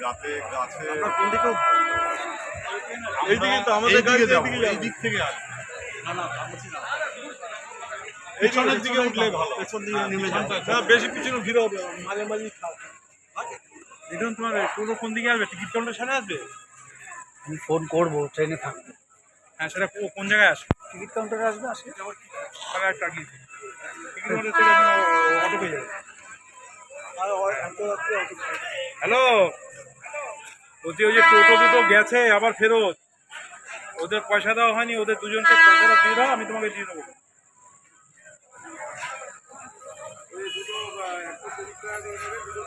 রাতে গাছে আমরা কোন দিকে এইদিকে তো আমাদের গাড়ি এই দিক থেকে আসে। পেছনের দিকে উঠলে ভালো। পেছন দিকে নেমে যাবে। না বেশি পিছনে ভিড় হবে মাঝে মাঝে দেখুন তোমার টোটো কোন দিকে আসবে? টিকিট কাউন্টার সামনে আসবে? আমি ফোন করবো ট্রেনে থাকবে। হ্যাঁ, সেটা কোন জায়গায় আসবে? টিকিট কাউন্টারে আসবে আসবে। তাহলে একটা কি টিকিট কাউন্টার থেকে আপনি অটো পেয়ে যাবেন। হ্যালো, বলছি ওই যে টোটো দুটো গেছে আবার ফেরত, ওদের পয়সা দেওয়া হয়নি, ওদের দুজনকে পয়সাটা দিয়ে দাও, আমি তোমাকে দিয়ে দেবো। ওই দুটো 120 টাকা করে নেবে, দুটো